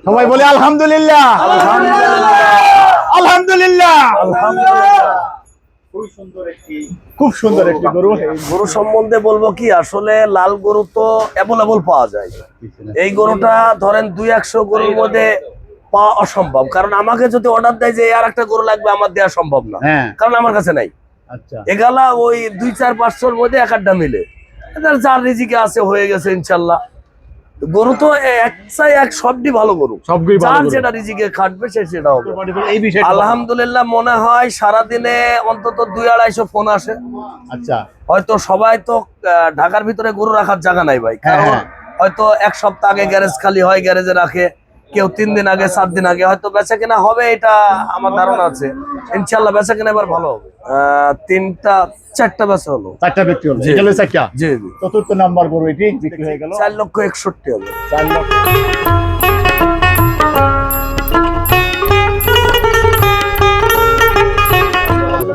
সবাই বলে আলহামদুলিল্লাহ, আলহামদুলিল্লাহ, আলহামদুলিল্লাহ। খুব সুন্দর একটি গরু। গরু সম্বন্ধে বলবো কি, আসলে লাল গরু তো অ্যাভেলেবল পাওয়া যায়। এই গরুটা ধরেন 200 গরুর মধ্যে পাওয়া অসম্ভব, কারণ আমাকে যদি অর্ডার দেয় যে আর একটা গরু লাগবে, আমার দেওয়া সম্ভব না, কারণ আমার কাছে নাই। আচ্ছা, এগুলা ওই 2-4-500 মধ্যে এক আধটা মিলে যার রিজিকে আছে হয়ে গেছে ইনশাল্লাহ। গরু তো এক চাই এক, সবটি ভালো গরু, যার যেটা রিজিকে খাটবে সে সেটা হবে। আলহামদুলিল্লাহ, মনে হয় সারাদিনে অন্তত 200-250 ফোন আসে। আচ্ছা, হয়তো সবাই তো ঢাকার ভিতরে গরু রাখার জায়গা নাই ভাই, কারণ হয়তো এক সপ্তাহ আগে গ্যারেজ খালি হয়, গ্যারেজে রাখে, কেউ 3 দিন আগে 4 দিন আগে হয়তো বেচা কেনা হবে, এটা আমার ধারণা আছে। ইনশাল্লাহ বেচা কেনা এবার ভালো হবে। 3-4টা বেচা হলো, 4টা বিক্রি হলো। এটা হলো 4টা। জি জি। চতুর্থ নাম্বার গরু এটি বিক্রি হয়ে গেল 4,61,000 হবে। 4 লক্ষ।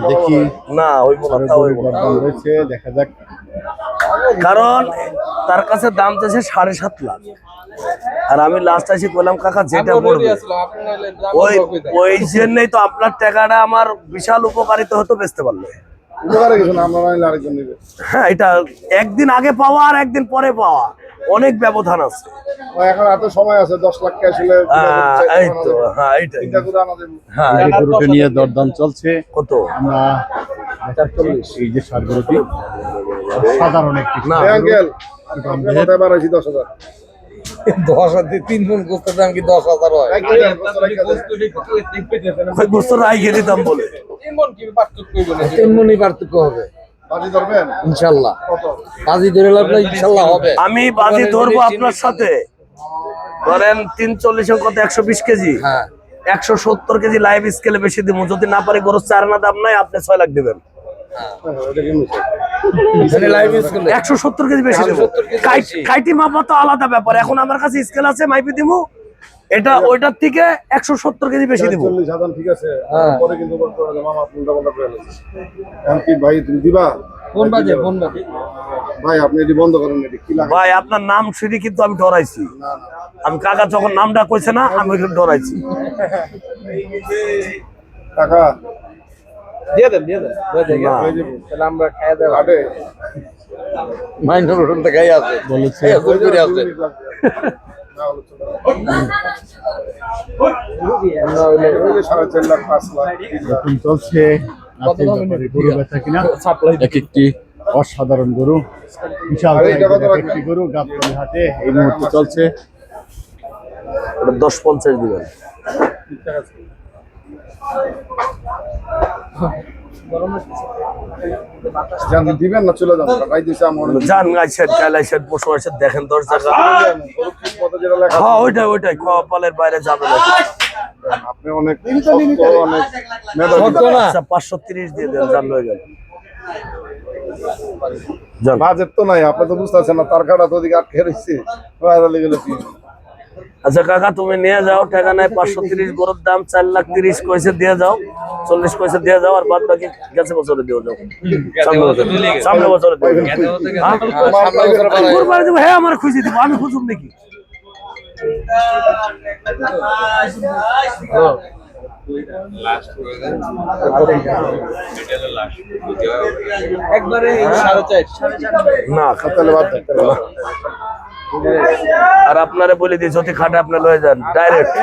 দেখি না হইব না, তা হইব না। রয়েছে, দেখা যাক। কারণ তার কাছে দাম চাইছে 7.5 লাখ, আর আমি লাস্ট এসে বললাম কাকা যেটা পড়বে ওই জন্যই তো আপনার টাকাটা আমার বিশাল উপকারিত হতো বেচতে পারলে। হ্যাঁ, এটা একদিন আগে পাওয়া আর একদিন পরে পাওয়া অনেক ব্যবধান আছে। এখন এত সময় আছে, 10 লাখ আসলে এই তো, হ্যাঁ এইটাই। হ্যাঁ, এই গরুটা নিয়ে দরদাম চলছে। কত? আমরা 40। এই যে সার গরুটি সাধারণ একটি না আঙ্কেল, কত বাড়াইছি? 10,000। 10,000 3 গুণ করতে দাম কি 10,000 হয়? ওই বছর রাইখে দিতাম বলে 3 মণই পার্থক্য হবে বাজি ধরবেন ইনশাআল্লাহ। কত? বাজি ধরে লাগলে ইনশাআল্লাহ হবে। আমি বাজি ধরবো আপনার সাথে। ধরেন 340 কত 120 কেজি, হ্যাঁ 170 কেজি লাইভ স্কেলে বেশি দিব। যদি না পারি গরু 4 আনা দাম নাই, আপনি 6 লাখ দিবেন। এখানে লাইভ স্কুল 170 কেজি বেশি দেব। কাইটি মাপা তো আলাদা ব্যাপার। এখন আমার কাছে স্কেল আছে, মাইপে দিব। এটা ওইটার থেকে 170 কেজি বেশি দিব। 40,000 ঠিক আছে, পরে কিন্তু বলতে হবে মামা আপনি বন্ধ করে ফেলেছেন। এখন কি ভাই তুমি দিবা? ফোন বাজে, ফোন বাজে। ভাই আপনি এটি বন্ধ করেন, এটি কি লাগে? ভাই আপনার নাম শুনে কিন্তু আমি ডরাইছি। আমি কাকা যখন নামটা কইছে না, আমি ওইখানে ডরাইছি। টাকা দিয়ে দেন, দিয়ে দেন, না। তাহলে আমরা খাইয়া দেব। আটে মাইন্ডর উঠতে গাই আছে বলেছে। জোর করে আছে। না হইলে 4.5 লাখ 5 লাখ এখন চলছে নাচের ব্যাপারে গরু বেচা কিনা। এক একটি অসাধারণ গরু, বিশাল সাইজের একটি গরু গাবতলী হাটে এই মুহূর্তে চলছে। 10-50 দিবেন। জান দিবেন না চলে যান? ভাই দিছে আমার জান আইছেন, কাল আইছেন, পরশু আইছেন, দেখেন 10 জায়গা। কত যেটা লেখা হ্যাঁ ওইটাই কপালের বাইরে যাবে না। আপনি অনেক অনেক মেধাবী। আচ্ছা 530 দিয়ে দেন, জান হয়ে গেল। জান বাজেট তো নাই, আপনি তো বুঝতেছেন না, তার কাটা তো ওদিকে আটকে রয়েছে। বাইরে গেলে কি আচ্ছা কাকা তুমি নিয়ে যাও, টাকা নাই। 530 গরুর দাম 4,30,000 কইছে, দিয়ে যাও। 40 কইছে দিয়ে যাও, আর বাদ বাকি গেছে বছরে দিয়ে যাও। সামনে বছরে দিয়ে যাও। হ্যাঁ আমার খুঁজে দিব, আমি খুঁজুম নাকি? একবারে 4.5 না তাহলে বাদ দেন, তাহলে বাদ। আর আপনারে বলে দিই, যদি খাটে আপনি লয়ে যান ডাইরেক্ট।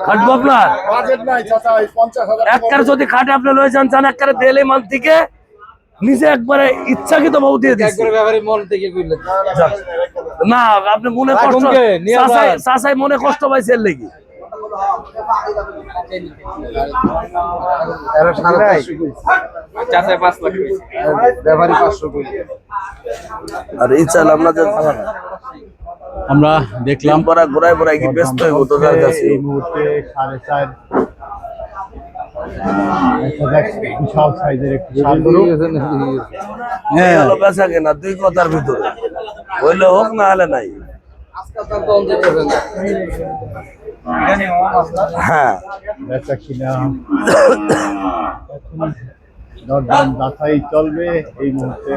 খাটবো আপনার বাজেট নাই চাচা, এই 50,000 একবার যদি খাটে আপনি লয়ে যান, চান একবারে দেলে মান থেকে নিজে একবারে ইচ্ছাকৃত ভাব দিয়ে দিচ্ছি। একবারে ব্যাপারে মন থেকে কইলেন না আপনি মনে কষ্ট, চাচাই মনে কষ্ট পাইছে এর লেগে। এরা 5.5 চাচাই 5 লাখ ব্যাপারী 500 কই। আর এই চাল আপনাদের আমরা দেখলাম পরা ঘোরায় কি ব্যস্ত হইব তো যার কাছে। এই মুহূর্তে 4.5 বিশাল সাইজের একটি ষাঁড় গরু। এই হলো বেচা কেনা, 2 কথার ভিতরে হইলে হোক, না হলে নাই। হ্যাঁ বেচা কিনা দরদাম যাচাই চলবে এই মুহূর্তে।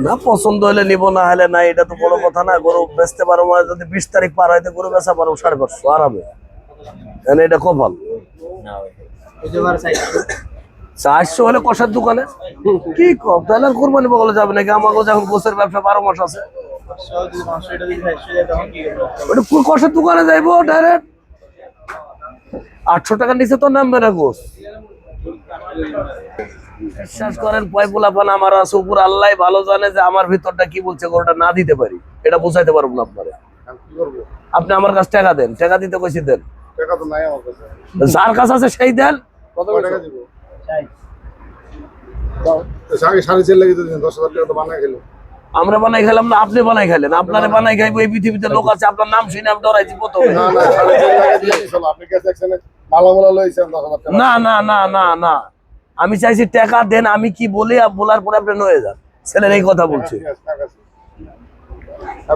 না পছন্দ হলে নিব, না হলে নাই, এটা তো বড় কথা না। গরু বেচতে পারো, যদি 20 তারিখ পার হইতে গরু বেচা পারো 550 আরামে। এটা কপাল 400 হলে কষার দোকানে কি কম, তাহলে আর কোরবানি বগলে যাবে নাকি? আমাকে যখন গোছের ব্যবসা 12 মাস আছে, ওটা কষার দোকানে যাইবো ডাইরেক্ট। 800 টাকার নিচে তো নামবে না গোছ। বিশ্বাস করেন পয়পুলাপান আমার আছে, উপর আল্লাহ ভালো জানে যে আমার ভিতরটা কি বলছে, গরুটা না দিতে পারি এটা বুঝাইতে পারবো না আপনারে। আপনি আমার কাছে টাকা দেন, টাকা দিতে কইছি দেন, টাকা তো নাই আমার কাছে। যার কাছে আছে সেই দেন। কত টাকা দিব? আগে 4.5 লাগে তো 10,000 টাকা তো বানায় খেলো। আমরা বানাই খেলাম না, আপনি বানাই খেলেন। আপনারে বানাই খাইবো, এই পৃথিবীতে লোক আছে আপনার নাম শুনে আমি ডরাইছি প্রথমে। না না 4.5 লাগে দিয়ে চলো, আপনি কাছে দেখছেন মালামালা লইছেন 10,000 টাকা। না না না না না, আমি চাইছি টাকা দেন, আমি কি বলি বলার পরে আপনি নয়ে যান। ছেলের এই কথা বলছি।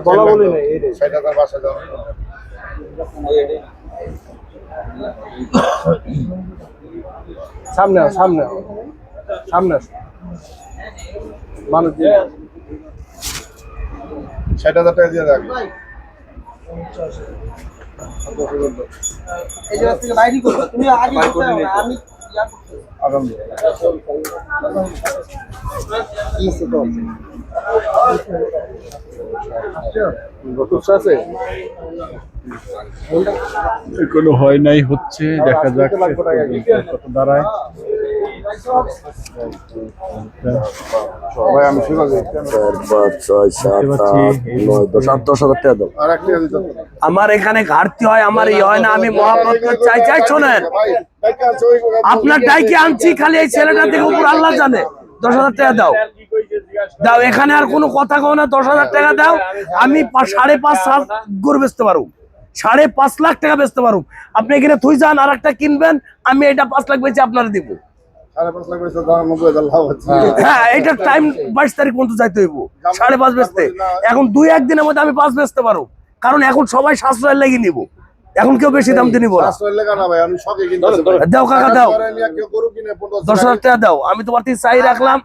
বলা বলি না এই 60 টাকার বাসা দাও। সামনে সামনে সামনে মানুষ 60,000 টাকা দিয়ে রাখি। এই জায়গা থেকে বাইরে করবে, তুমি আগে করতে হবে, আমি আগাম আছে এগুলো হয় নাই, হচ্ছে, দেখা যাক কত দাঁড়ায়। ভাই আমি শুরু করি। 4, 5, 6, 7, 8, 9, 10, 10,000 টাকা দাও। আর একটা দিতে হবে। আমার এখানে ঘাটতি হয়, আমার ই হয় না, আমি মহাব্রত চাই চাই। শোনেন, ভাই টাকা আছে ওই আপনার ডাইকে আনছি, খালি এই ছেলেটার দিকে উপর আল্লাহ জানে। 10,000 টাকা দাও, দাও। এখানে আর কোনো কথা কও না, 10,000 টাকা দাও। আমি 5.5 গরু বেচতে পারবো, 5.5 লাখ টাকা বেচতে পারবো। আপনি এখানে থুই যান, আর একটা কিনবেন, আমি এটা 5 লাখ বেচে আপনারা দিব। 5.5 লাখ বেচে 90,000 লাভ হচ্ছে। হ্যাঁ, এইটার টাইম 22 তারিখ পর্যন্ত যাইতে হইব 5.5 বেচতে। এখন 2-1 দিনের মধ্যে আমি 5 বেচতে পারবো, কারণ এখন সবাই সাশ্রয় লেগে নিব, এখন কেউ বেশি দাম দিয়ে নিব না। 500 টাকা না ভাই, আমি শখে কিনতেছি। দাও কাকা, দাও। কেউ গরু কিনে 10,000 টাকা দাও, আমি তোমার থেকে চাই রাখলাম।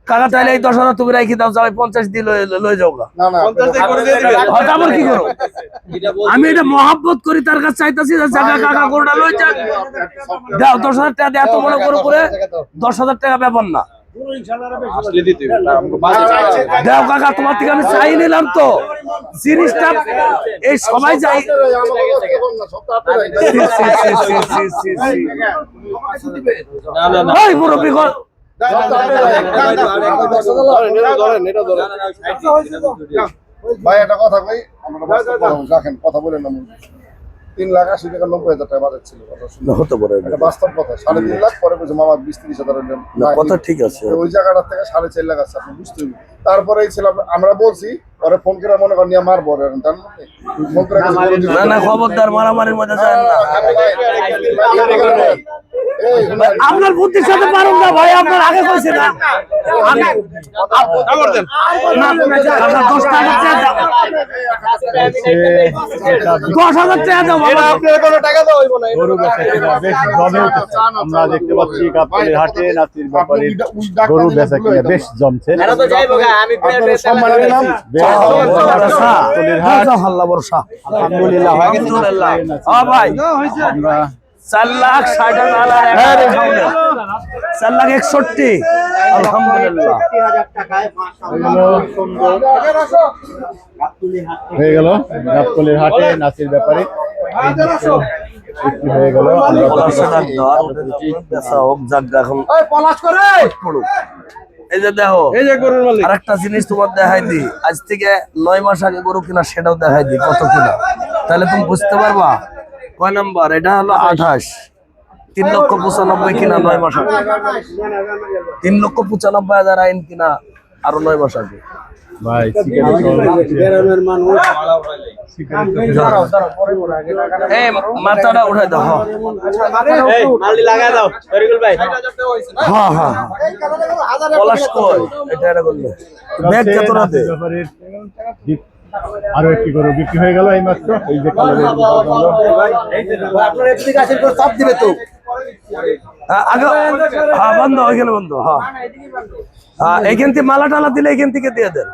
কাকা তাইলে এই 10,000 তুমি রাখি দাও, যাও 50 দিয়ে লয়ে যাও গা। না না 50 টাকা করে দিয়ে দিবেন। হঠাৎ আবার কি করো? আমি এটা মহব্বত করি, তার কাছে চাইতাছি যে জায়গা কাকা গরুটা লয়ে যাক। দাও 10,000 টাকা দেও, এত মনে করে 10,000 টাকা ব্যাপার না। দাও কাকা, তোমার থেকে আমি চাই নিলাম তো জিনিসটা, এই সবাই যাই। ওই মুরব্বি ঘর ভাই একটা কথা কই, আমরা রাখেন কথা বলেন না। 3,80,000 টাকা 90,000 টাকা বাজেট ছিল। হতে পারে, এটা বাস্তব কথা। 3.5 লাখ পরে বলছে মামা 20-30,000 কথা ঠিক আছে। ওই জায়গাটা থেকে 4.5 লাখ আছে, আপনি বুঝতে হবে। তারপরে এই ছিলাম আমরা বলছি ওরে ফোন করে মনে করেন নিয়ে মারবো ওরে, জানেন ফোন করে না না, খবরদার মারামারির মধ্যে যায় না। আপনার বুদ্ধির সাথে পারুন না ভাই, আপনার আগে কইছে না। 10,000 টাকা দাও বাবা। গরু বেচা কিনা বেশ জমে উঠেছে। আমরা দেখতে পাচ্ছি গাবতলীর হাটে নাতির ব্যাপারীর গরু বেচা কিনা বেশ জমছে। গাবতলীর হাট আলহামদুলিল্লাহ হয়ে গেছে। ভাই আমরা 4,60,000, 4,61,000, আলহামদুলিল্লাহ। হয়ে গেল গাবতলীর হাটে নাতির ব্যাপারে বিক্রি হয়ে গেল। এই যে দেখো, এই যে গরুর মালিক। আরেকটা জিনিস তোমার দেখাই দি, আজ থেকে 9 মাস আগে গরু কিনা সেটাও দেখাই দি কত কিনা, তাহলে তুমি বুঝতে পারবা কয় নাম্বার। এটা হলো 28, 3,95,000 কিনা 9 মাস আগে, 3,95,000 আইন কিনা আরো 9 মাস আগে। ভাই এই মাথাটা উঠাই দাও। হ্যাঁ হ্যাঁ, পলাশ কই এটা এটা করলে ব্যাগ কত রাতে। আরো একটি গরু বিক্রি হয়ে গেল এই মাত্র। এই যে হ্যাঁ বন্ধ হয়ে গেল, বন্ধ। হ্যাঁ হ্যাঁ, এইখান থেকে মালা টালা দিলে এইখান থেকে দিয়ে দেন।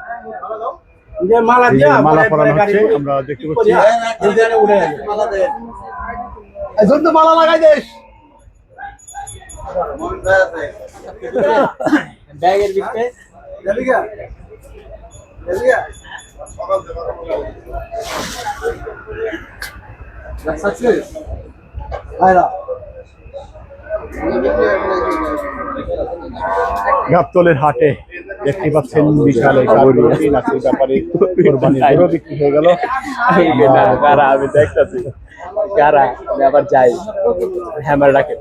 মালা পরানো হচ্ছে, আমরা দেখতে পাচ্ছি। এখন তো মালা লাগাই দেশ ব্যাগের ভিতরে গাবতলের হাটে দেখতে পাচ্ছেন বিশাল এই গরুটি নাসির ব্যাপারী কোরবানির গরু বিক্রি হয়ে গেল। আমি দেখতেছি কারা আবার যাই হ্যামার রাখে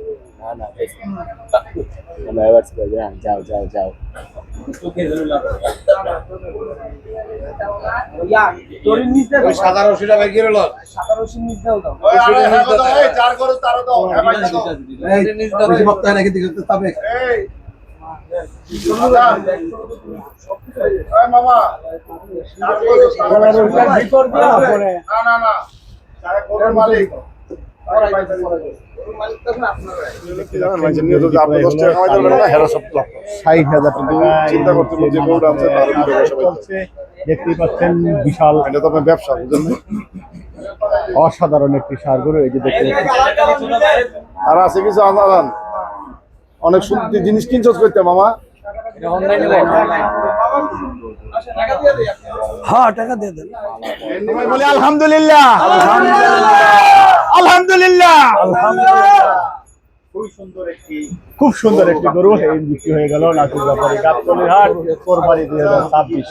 না যাও যাও যাও তোরিন নিচ দাও সাদা রশিটা বের করে লও সাদা রশি নিচ দাও দাও এই চার করে তারও দাও হ্যাঁ ভাই দাও বেশি বক্তা নাকি দিকে তবে এই এই মামা চার করে ভিতর দিয়ে পরে না না চার করে মালিক চিন্তা করতে যে গরুটা আছে তার চলছে দেখতেই পাচ্ছেন বিশাল এটা তো আপনার ব্যবসা বুঝলেন অসাধারণ একটি ষাঁড় গরু এই যে দেখতে আর আছে কিছু আনারান অনেক সুন্দর জিনিস কিনছস করতে মামা হ্যাঁ টাকা দিয়ে দেন সবাই বলি আলহামদুলিল্লাহ আলহামদুলিল্লাহ খুব সুন্দর একটি গরু এই বিক্রি হয়ে গেল নাসির ব্যাপারী গাবতলীর হাট কোরবানি 2026।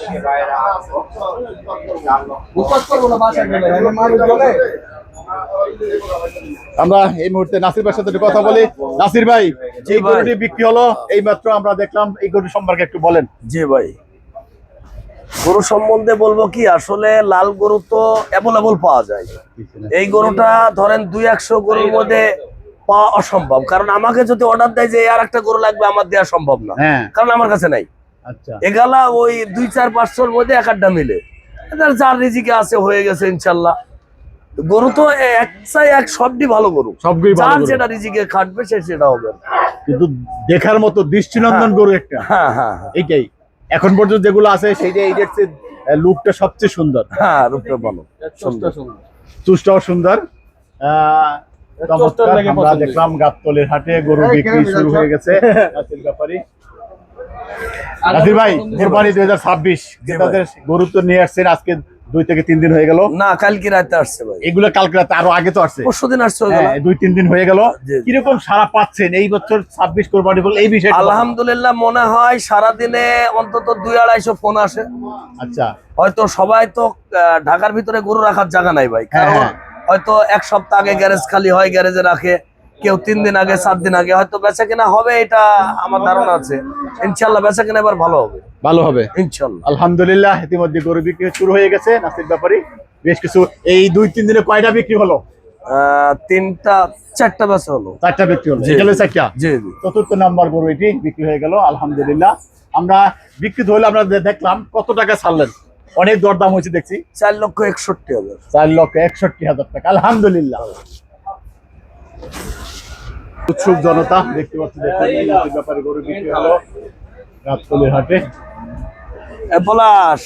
আমরা এই মুহূর্তে নাসির ভাইয়ের সাথে একটু কথা বলি। নাসির ভাই যে গরুটি বিক্রি হলো এই মাত্র আমরা দেখলাম, এই গরু সম্পর্কে একটু বলেন। জি ভাই, গরু সম্বন্ধে বলবো কি, আসলে লাল গরু তো অ্যাভেলেবল পাওয়া যায়। এই গরুটা ধরেন 200 গরুর মধ্যে পাওয়া অসম্ভব, কারণ আমাকে যদি অর্ডার দেয় যে আর একটা গরু লাগবে, আমার দেওয়া সম্ভব না, কারণ আমার কাছে নাই। আচ্ছা, এগালা ওই 2-4-500 মধ্যে এক আধটা মিলে, যার রিজিকে আছে হয়ে গেছে ইনশাল্লাহ। গরু তো এক সবটি ভালো গরু, সবগুলোই ভালো যার গরু। যেটা রিজিকে খাটবে সে সেটা হবে। কিন্তু দেখার মতো দৃষ্টিনন্দন গরু একটা, হ্যাঁ হ্যাঁ এইটাই এখন পর্যন্ত যেগুলো আছে সেইটা এইটার চেয়ে লুকটা সবচেয়ে সুন্দর। হ্যাঁ, রূপটা ভালো, সুন্দর, চুষ্টাও সুন্দর। চমৎকার। আমরা দেখলাম গাবতলীর হাটে গরু বিক্রি শুরু হয়ে গেছে। নাসির ব্যাপারী, নাসির ভাই কোরবানি 2026 ক্রেতাদের গরু তো নিয়ে আসছেন, আজকে 2 থেকে 3 দিন হয়ে গেল। না, কালকে রাতে আসছে ভাই, এগুলো কালকে রাতে, আরো আগে তো আসছে, পরশুদিন আসছে। 2-3 দিন হয়ে গেল। জি। কিরকম সারা পাচ্ছেন এই বছর 26 কোরবানি বল এই বিষয়ে? আলহামদুলিল্লাহ, মনে হয় সারাদিনে অন্তত 200-250 ফোন আসে। আচ্ছা, হয়তো সবাই তো ঢাকার ভিতরে গরু রাখার জায়গা নাই ভাই, হ্যাঁ, কারণ হ্যাঁ। হয়তো 1 সপ্তাহ আগে গ্যারেজ খালি হয়, গ্যারেজে রাখে, কেউ 3 দিন আগে 7 দিন আগে, হয়তো বেচা কিনা হবে, এটা আমার ধারণা আছে। ইনশাল্লাহ বেচা কিনা এবার ভালো হবে, ভালো হবে ইনশাল্লাহ। আলহামদুলিল্লাহ। ইতিমধ্যে গরু বিক্রি শুরু হয়ে গেছে নাসির ব্যাপারী। বেশ কিছু এই 2-3 দিনে কয়টা বিক্রি হলো? 3-4টা বেচা হলো। 4টা বিক্রি হলো, জি। এখানে 4টা। জি জি। চতুর্থ নাম্বার গরু এটি বিক্রি হয়ে গেল আলহামদুলিল্লাহ। আমরা বিক্রি হলে আমরা দেখলাম কত টাকা ছাড়লেন? অনেক দরদাম হয়েছে দেখছি, 4,61,000। 4,61,000 টাকা। আলহামদুলিল্লাহ। উৎসুক জনতা দেখতে পাচ্ছি, দেখুন নাসির ব্যাপারী গরু বিক্রি হলো গাবতলীর হাটে। পলাশ